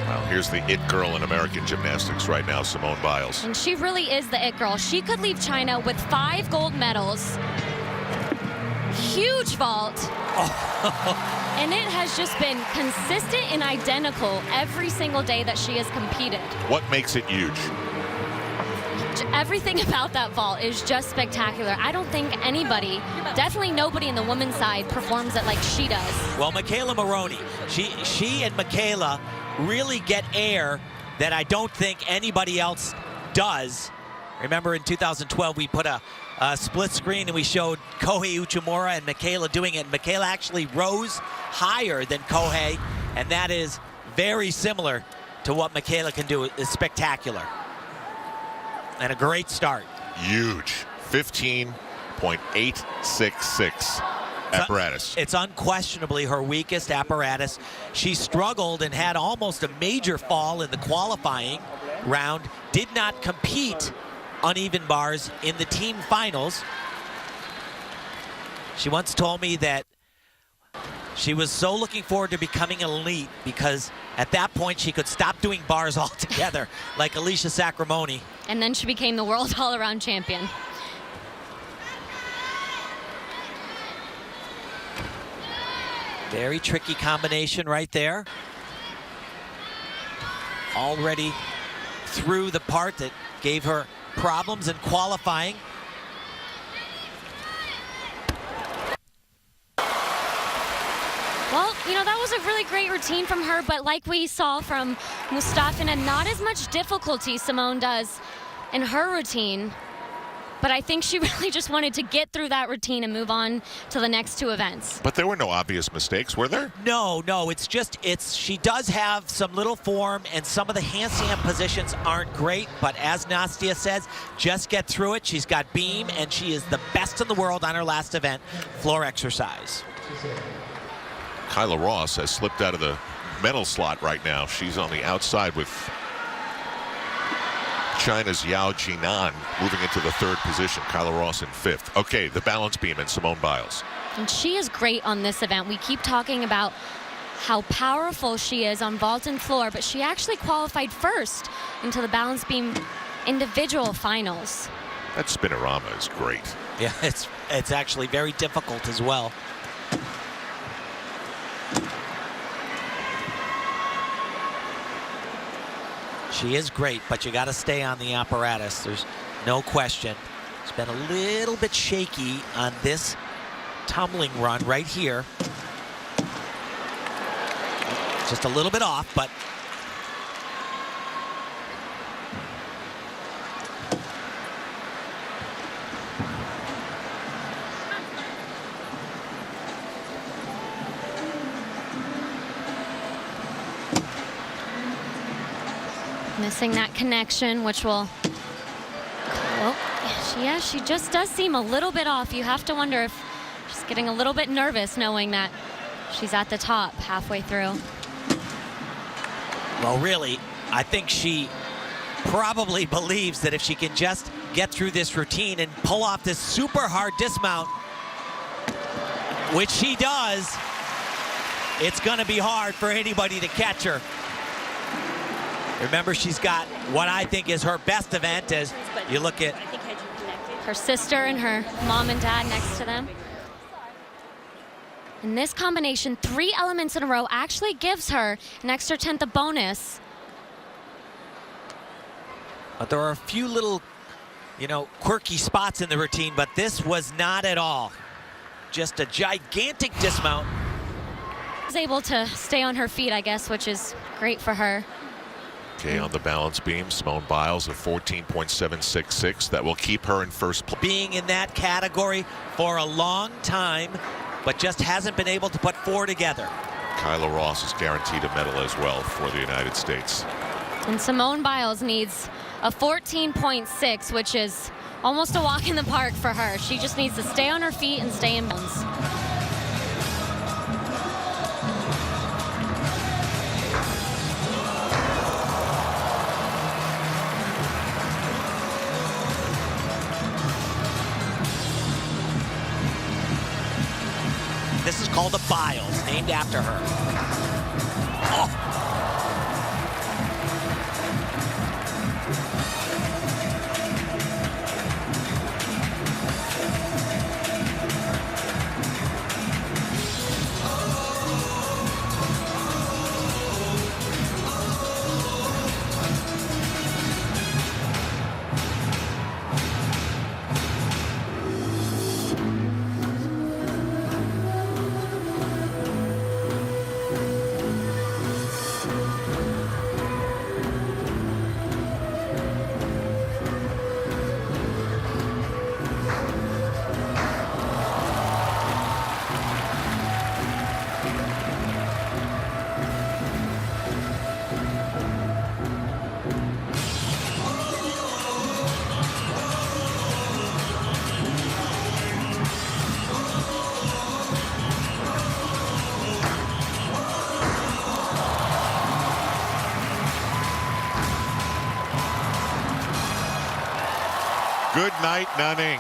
Well, here's the it girl in American gymnastics right now, Simone Biles. And she really is the it girl. She could leave China with 5 gold medals. Huge vault. And it has just been consistent and identical every single day that she has competed. What makes it huge? Everything about that vault is just spectacular. I don't think anybody, definitely nobody in the women's side, performs it like she does. Well, McKayla Maroney, she and Michaela really get air that I don't think anybody else does. Remember in 2012 we put a split screen and we showed Kohei Uchimura and Michaela doing it. Michaela actually rose higher than Kohei, and that is very similar to what Michaela can do. It's spectacular. And a great start. Huge. 15.866 apparatus. It's unquestionably her weakest apparatus. She struggled and had almost a major fall in the qualifying round. Did not compete on even bars in the team finals. She once told me that she was so looking forward to becoming elite because at that point she could stop doing bars altogether, like Alicia Sacramone. And then she became the world all-around champion. Very tricky combination right there. Already through the part that gave her problems in qualifying. Well, you know, that was a really great routine from her, but like we saw from Mustafina, not as much difficulty Simone does in her routine. But I think she really just wanted to get through that routine and move on to the next 2 events. But there were no obvious mistakes, were there? No, she does have some little form and some of the handstand positions aren't great, but as Nastia says, just get through it. She's got beam and she is the best in the world on her last event, floor exercise. Kyla Ross has slipped out of the medal slot right now. She's on the outside with China's Yao Jinan moving into the 3rd position. Kyla Ross in 5th. Okay, the balance beam and Simone Biles. And she is great on this event. We keep talking about how powerful she is on vault and floor, but she actually qualified first into the balance beam individual finals. That spinorama is great. Yeah, it's actually very difficult as well. She is great, but you got to stay on the apparatus. There's no question. It's been a little bit shaky on this tumbling run right here. Just a little bit off, but missing that connection, which will, well, she just does seem a little bit off. You have to wonder if she's getting a little bit nervous knowing that she's at the top halfway through. well, really, I think she probably believes that if she can just get through this routine and pull off this super hard dismount, which she does, it's going to be hard for anybody to catch her. Remember, she's got what I think is her best event as you look at her sister and her mom and dad next to them. And this combination, 3 elements in a row, actually gives her an extra 10th of bonus. But there are a few little, quirky spots in the routine, but this was not at all. Just a gigantic dismount. Was able to stay on her feet, I guess, which is great for her. Okay, on the balance beam, Simone Biles of 14.766. That will keep her in first place. Being in that category for a long time, but just hasn't been able to put 4 together. Kyla Ross is guaranteed a medal as well for the United States. And Simone Biles needs a 14.6, which is almost a walk in the park for her. She just needs to stay on her feet and stay in bounds. This is called a Biles, named after her. Oh. Good night, Nanning.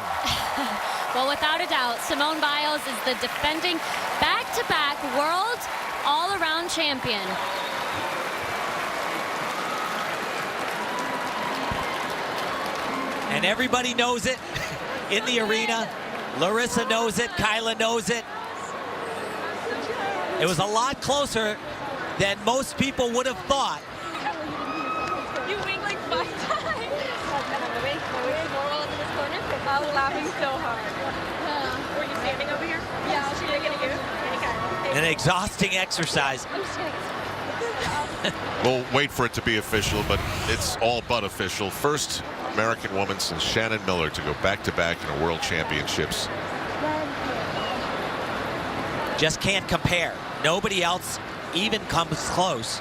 Well, without a doubt, Simone Biles is the defending back-to-back world all-around champion. And everybody knows it in the arena. Larissa knows it. Kyla knows it. It was a lot closer than most people would have thought. You winked like 5 times. I was laughing so hard. Were you standing over here? Yeah, I was looking at you. Okay. An exhausting exercise. I'm just kidding. We'll wait for it to be official, but it's all but official. First American woman since Shannon Miller to go back-to-back in a World Championships. Just can't compare. Nobody else even comes close.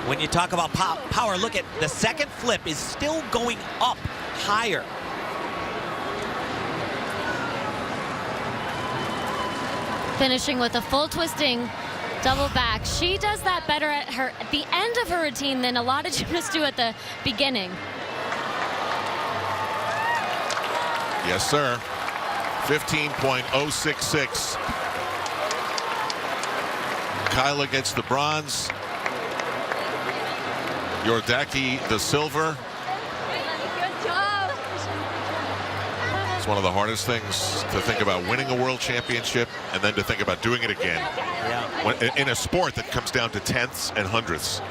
When you talk about power, look at the second flip is still going up higher. Finishing with a full twisting double back. She does that better at the end of her routine than a lot of gymnasts do at the beginning. Yes, sir. 15.066. Kyla gets the bronze. Yordaki the silver. Good job. It's one of the hardest things to think about, winning a world championship and then to think about doing it again Yeah. when, in a sport that comes down to tenths and hundredths.